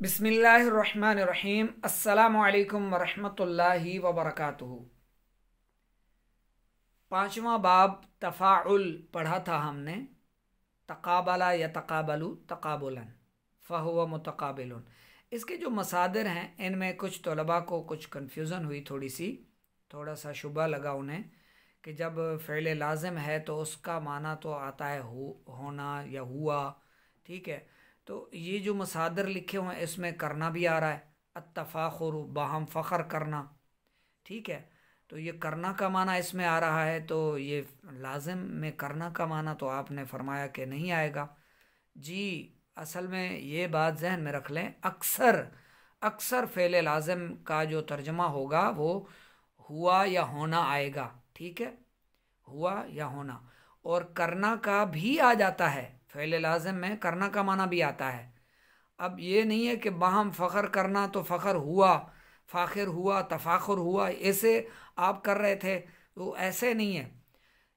बिस्मिल्लाहिर्रहमानिर्रहीम। अस्सलामु अलैकुम वरहमतुल्लाहि वबरकातुहू। पांचवा बाब तफ़ाउल पढ़ा था हमने। तक़ाबला या तक़ाबलू तक़ाबुलन फ़हुव मुतक़ाबिलुन। इसके जो मसादिर हैं इनमें कुछ तलबा को कुछ कन्फ्यूज़न हुई, थोड़ा सा शुबा लगा उन्हें कि जब फ़ेल लाज़िम है तो उसका माना तो आता है होना या हुआ। ठीक है, तो ये जो मसादिर लिखे हुए हैं इसमें करना भी आ रहा है, अत्तफ़ाखुर बाहम फ़ख्र करना। ठीक है, तो ये करना का माना इसमें आ रहा है, तो ये लाजिम में करना का माना तो आपने फरमाया कि नहीं आएगा जी। असल में ये बात जहन में रख लें, अक्सर अक्सर फ़ेल लाजिम का जो तर्जमा होगा वो हुआ या होना आएगा। ठीक है, हुआ या होना। और करना का भी आ जाता है, फ़ेल लाज़िम में करना का माना भी आता है। अब ये नहीं है कि बाहम फ़ख्र करना तो फ़ख्र हुआ, फ़ाखिर हुआ, तफ़ाखुर हुआ, ऐसे आप कर रहे थे, तो ऐसे नहीं है।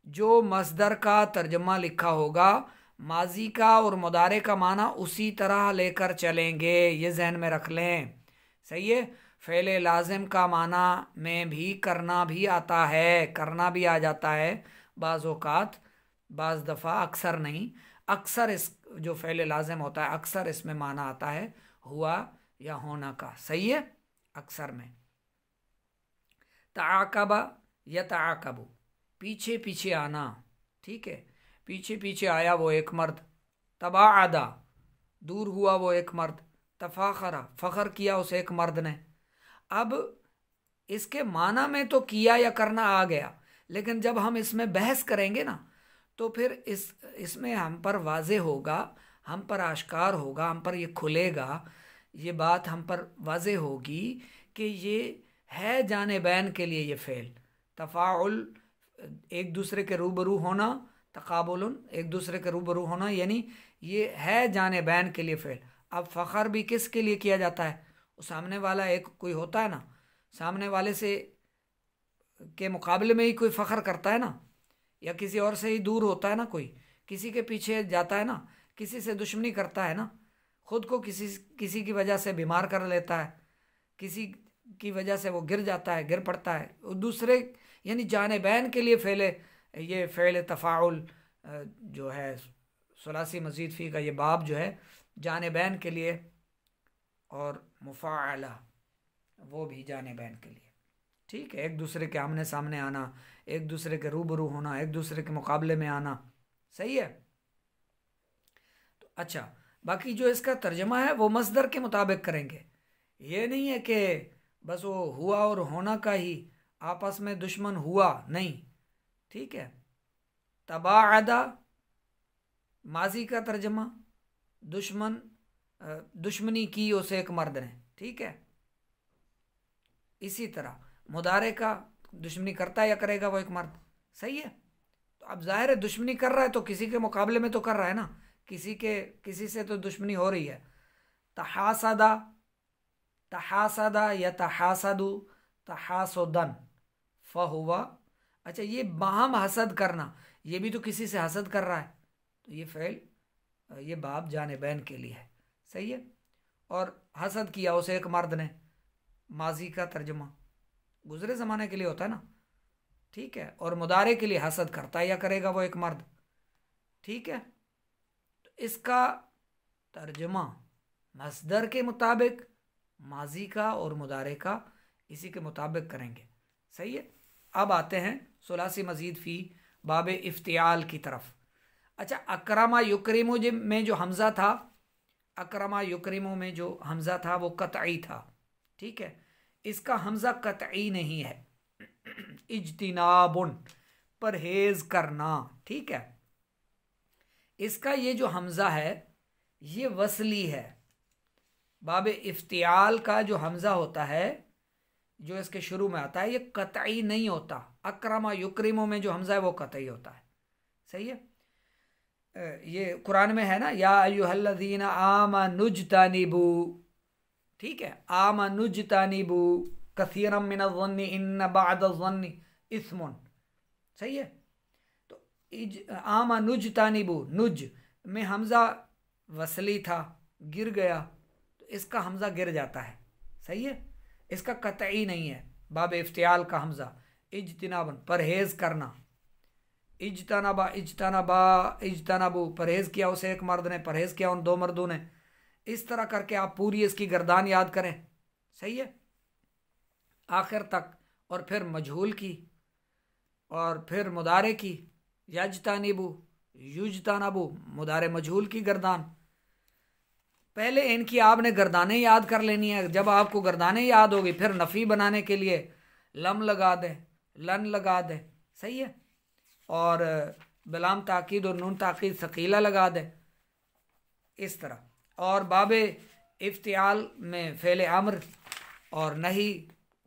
जो मस्दर का तर्जमा लिखा होगा माजी का और मुदारे का माना उसी तरह लेकर चलेंगे, ये जहन में रख लें। सही है, फ़ेल लाज़िम का माना में भी करना भी आता है, करना भी आ जाता है बाज़ औक़ात, बाज़ दफ़ा, अक्सर नहीं। अक्सर इस जो फ़ेल लाज़िम होता है अक्सर इसमें माना आता है हुआ या होना का। सही है, अक्सर में। तआक़बा या तआक़बु, पीछे पीछे आना। ठीक है, पीछे पीछे आया वो एक मर्द। तबाअदा, दूर हुआ वो एक मर्द। तफ़ाखरा, फ़ख्र किया उस एक मर्द ने। अब इसके माना में तो किया या करना आ गया, लेकिन जब हम इसमें बहस करेंगे ना तो फिर इसमें हम पर वाज़े होगा, हम पर आश्कार होगा, हम पर ये खुलेगा, ये बात हम पर वाज़े होगी कि ये है जानिबैन के लिए ये फ़ेल। तफ़ाउल एक दूसरे के रूबरू होना, तक़ाबुलन एक दूसरे के रूबरू होना, यानी ये है जानिबैन के लिए फ़ेल। अब फ़ख्र भी किसके लिए किया जाता है? सामने वाला एक कोई होता है ना, सामने वाले से के मुकाबले में ही कोई फ़ख्र करता है ना, या किसी और से ही दूर होता है ना, कोई किसी के पीछे जाता है ना, किसी से दुश्मनी करता है ना, खुद को किसी किसी की वजह से बीमार कर लेता है, किसी की वजह से वो गिर जाता है, गिर पड़ता है, दूसरे यानी जानिबैन के लिए फ़ेल, ये फ़ेल तफ़ाउल जो है सुलासी मज़ीद फ़ी का ये बाब जो है जानिबैन के लिए, और मुफ़ाअला वो भी जानिबैन के लिए। ठीक है, एक दूसरे के आमने सामने आना, एक दूसरे के रूबरू होना, एक दूसरे के मुकाबले में आना। सही है, तो अच्छा, बाकी जो इसका तर्जमा है वो मस्दर के मुताबिक करेंगे। ये नहीं है कि बस वो हुआ और होना का ही आपस में दुश्मन हुआ, नहीं। ठीक है, तबाअदा माजी का तर्जमा, दुश्मन दुश्मनी की उस एक मर्द ने। ठीक है, इसी तरह मुदारे का दुश्मनी करता है या करेगा वो एक मर्द। सही है, तो अब जाहिर है दुश्मनी कर रहा है तो किसी के मुकाबले में तो कर रहा है ना, किसी से तो दुश्मनी हो रही है। तहासदा, तहासदा या तहासदु, तहासुदन फहुवा। अच्छा, ये बाहम हसद करना, ये भी तो किसी से हसद कर रहा है, तो ये फ़ेल ये बाब जानिबैन के लिए है। सही है, और हसद किया उसे एक मर्द ने, माजी का तर्जुमा गुजरे ज़माने के लिए होता है ना। ठीक है, और मुदारे के लिए हसद करता है या करेगा वो एक मर्द। ठीक है, तो इसका तर्जुमा मस्दर के मुताबिक माजी का और मुदारे का इसी के मुताबिक करेंगे। सही है, अब आते हैं सुलासी मजीद फ़ी बाब इफ्तियाल की तरफ। अच्छा, अकरमा युकरिमु में जो हमज़ा था, अकरमा युकरिमु में जो हमज़ा था वो कतई था। ठीक है, इसका हमज़ा कतई नहीं है, इज्तिनाबुन परहेज करना। ठीक है, इसका ये जो हमज़ा है ये वसली है। बाब इफ्तियाल का जो हमज़ा होता है जो इसके शुरू में आता है ये कतई नहीं होता। अकरमा युकरिमु में जो हमज़ा है वो कतई होता है। सही है, ये कुरान में है ना, या अय्युहल्लज़ीना आमनुज्तनिबू। ठीक है, आमनुज्तनिबू कसीरम मिनज़्ज़न्नि इन्न बअदज़्ज़न्नि इस्मुन। सही है, तो आमनुज्तनिबू, नुज में हमज़ा वसली था, गिर गया, तो तो इसका हमज़ा गिर जाता है। सही है, इसका कतई नहीं है। बाब इफ्तियाल का हमज़ा, इज्तिनाबन परहेज़ करना, इज्तनाबा इज्तनाबा इज्तनाबू परहेज़ किया, उसे एक मर्द ने परहेज़ किया उन दो मर्दों ने। इस तरह करके आप पूरी इसकी गर्दान याद करें। सही है, आखिर तक। और फिर मजहूल की और फिर मुदारे की, यजतानिबू युजतानबू, मुदारे मजहूल की गर्दान। पहले इनकी आपने गर्दानें याद कर लेनी है। जब आपको गर्दानें याद होगी फिर नफ़ी बनाने के लिए लम लगा दें, लन लगा दें। सही है, और बिलाम ताकीद और नून ताकीद सकीला लगा दें, इस तरह। और बाबे इफ्तियाल में फ़ेल अम्र और नहीं,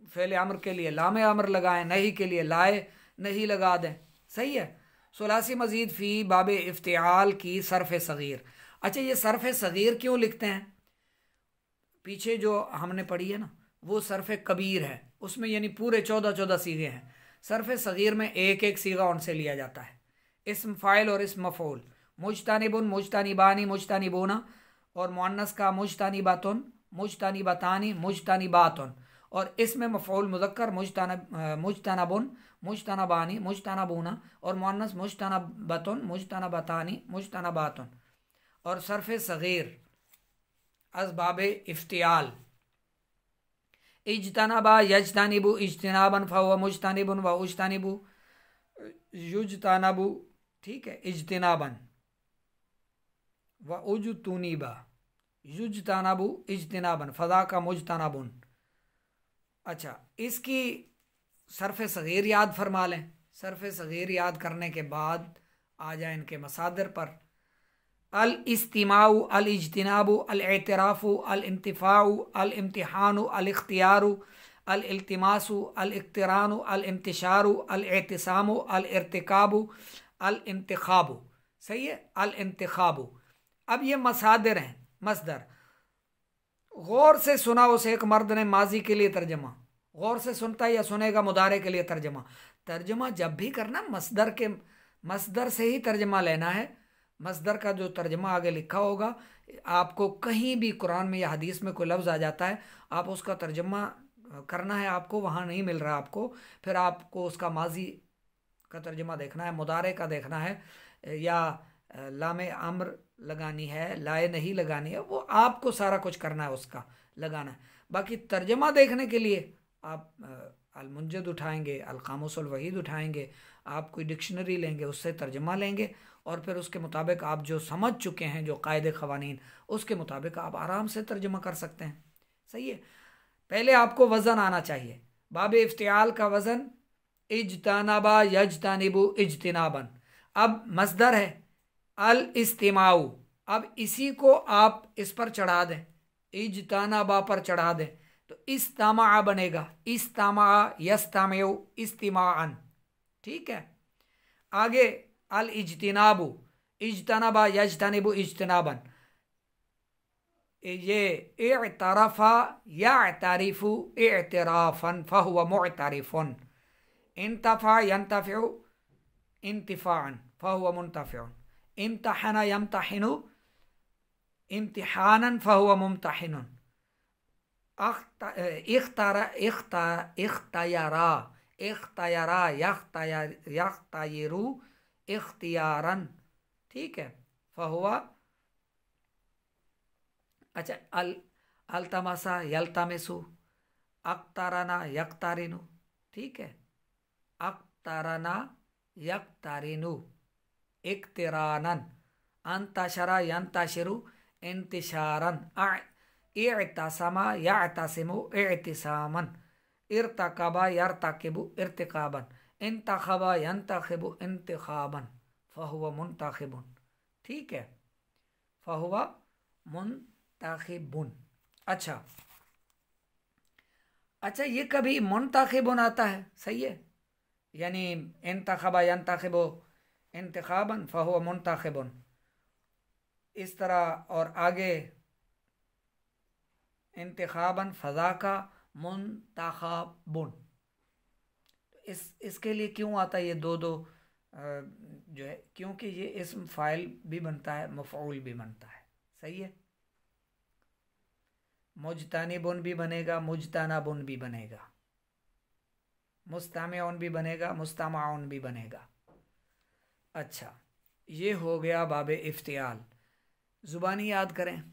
फ़ेल अम्र के लिए लाम अम्र लगाएं, नहीं के लिए लाए नहीं लगा दें। सही है। सुलासी मज़ीद फ़ी बाबे इफ्तियाल की सरफ़ सग़ीर। अच्छा, ये सरफ़ सग़ीर क्यों लिखते हैं? पीछे जो हमने पढ़ी है ना वो सरफ़ कबीर है, उसमें यानी पूरे 14 सीगे हैं। सरफ़ सग़ीर में एक एक सीगा उनसे लिया जाता है, इस्म फ़ाइल और इस्म मफ़ऊल। मुजतनिबुन, मुजतनिबानी, मुजतनिबूना, और मुअन्नस का मुजतनिबातुन, मुजतनिबातानी, मुजतनिबातुन, और इसमें मफ़ऊल मुज़क्कर मुजतनबुन, मुजतनबानी, मुजतनबूना, और मुअन्नस मुजतनबतुन, मुजतनबतानी, मुजतनबातुन। और सरफ़ सग़ीर असबाब इफ्तियाल, इज्तनबा यजतनिबु इज्तिनाबन फ़हुव मुजतनिबुन व उजतनिबु युजतनबु। ठीक है, इज्तिनाबन व उजतुनिबा युजतनबु इज्तिनाबन फ़ज़ा का मुजतनबुन। अच्छा, इसकी सरफ़ सग़ीर याद फरमा लें। सरफ़ सग़ीर याद करने के बाद आ जाए इनके मसादर पर। अल इस्तिमाउ, अल इज्तिनाबु, अल एतराफ़ु, अल इंतिफ़ाउ, अल इम्तिहानु, अल इख्तियारु, अल इल्तिमासु, अल इक्तिरानु, अल इंतिशारु, अल एतिसामु, अल इर्तिकाबु, अल इंतिखाबु। सही है, अल इंतिखाबु। अब ये मसादर हैं, मसदर। गौर से सुना उसे एक मर्द ने माजी के लिए तर्जमा, गौर से सुनता या सुनेगा मुदारे के लिए तर्जमा। तर्जमा जब भी करना मसदर के, मसदर से ही तर्जमा लेना है। मसदर का जो तर्जमा आगे लिखा होगा, आपको कहीं भी कुरान में या हदीस में कोई लफ्ज़ आ जाता है, आप उसका तर्जमा करना है, आपको वहाँ नहीं मिल रहा आपको, फिर आपको उसका माजी का तर्जमा देखना है, मुदारे का देखना है, या लामे अम्र लगानी है, लाए नहीं लगानी है, वो आपको सारा कुछ करना है, उसका लगाना है। बाकी तर्जमा देखने के लिए आप अल-मुंजद उठाएंगे, अल-कामुस अल-वहीद उठाएंगे, आप कोई डिक्शनरी लेंगे, उससे तर्जमा लेंगे, और फिर उसके मुताबिक आप जो समझ चुके हैं जो कायदे क़वानीन, उसके मुताबिक आप आराम से तर्जमा कर सकते हैं। सही है। पहले आपको वज़न आना चाहिए। बाब इफ्तियाल का वज़न इज्तनबा यजतनिबु इज्तिनाबन। अब मसदर है अल इस्तिमाउ, अब इसी को आप इस पर चढ़ा दें, इज्तनबा पर चढ़ा दें, तो इस्तिमा बनेगा, इस्तिमा यस्तामिउ इस्तिमाअन। ठीक है। आगे अल इज्तिनाबु, इज्तनबा यजतनिबु इज्तिनाबन, ये इअतरफा यअतरिफु इअतराफन फहुव मुअतरिफुन, इंतफा यंतफिउ इंतिफाअन फहुव मुंतफिउन, इम्तहना यम्तहिनु इम्तिहानन फहुव मुम्तहिनुन, इख्तरा इख्तयरा इख्तयरा यख्तयरु इख्तियारन। ठीक है, फहुआ। अच्छा, अल अल्तमसा यल्तमिसु, अक्तरना यक्तरिनु। ठीक है, अक्तरना यक्तरिनु इक्तिरानन, अंतशरा यंतशिरु इंतिशारन, इअतसमा यअतसिमु इअतिसामन, इर्तकबा यर्तकिबु इर्तिकाबन, इंतखबा यंतखिबु इंतिखाबन फहुव मुंतखिबुन। ठीक है, फहुव मुंतखिबुन। अच्छा, ये कभी मुंतखिबुन आता है। सही है, यानी इंतखबा यंतखिबु इंतिखाबन फहुव मुंतखिबुन, इस तरह। और आगे इंतिखाबन फ़ज़ा का मुंतखबुन। इसके लिए क्यों आता है ये दो जो है, क्योंकि ये इस्म फ़ाइल भी बनता है, मफ़ऊल भी बनता है। सही है। मुजतानिबुन भी बनेगा, मुजतानाबुन भी बनेगा, मुस्तामिउन भी बनेगा, मुस्तामाउन भी बनेगा। अच्छा, ये हो गया बाब इफ्तियाल। ज़ुबानी याद करें,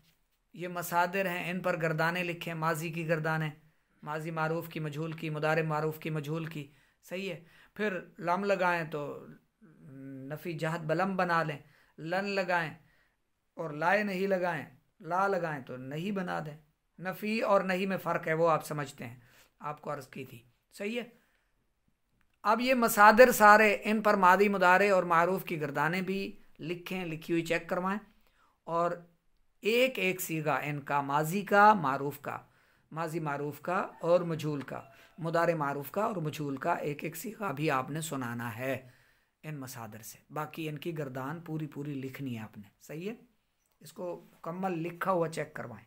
ये मसादिर हैं, इन पर गर्दानें लिखें। माजी की गर्दानें, माजी मारूफ की, मजहूल की, मुदारे मारूफ की, मजहूल की। सही है। फिर लम लगाएं तो नफ़ी जहत बलम बना लें, लन लगाएं और लाए नहीं लगाएं, ला लगाएं तो नहीं बना दें। नफ़ी और नहीं में फ़र्क है, वो आप समझते हैं, आपको अर्ज़ की थी। सही है। अब ये मसादिर सारे, इन पर मादी मुदारे और मारूफ की गर्दानें भी लिखें, लिखी हुई चेक करवाएं। और एक एक सीगा इनका, माजी का, मारूफ का, माजी मारूफ का और मजहूल का, मुदारे मारूफ का और मजहूल का, एक एक सीगा भी आपने सुनाना है इन मसादिर से। बाकी इनकी गर्दान पूरी पूरी लिखनी है आपने। सही है। इसको मुकम्मल लिखा हुआ चेक करवाएं।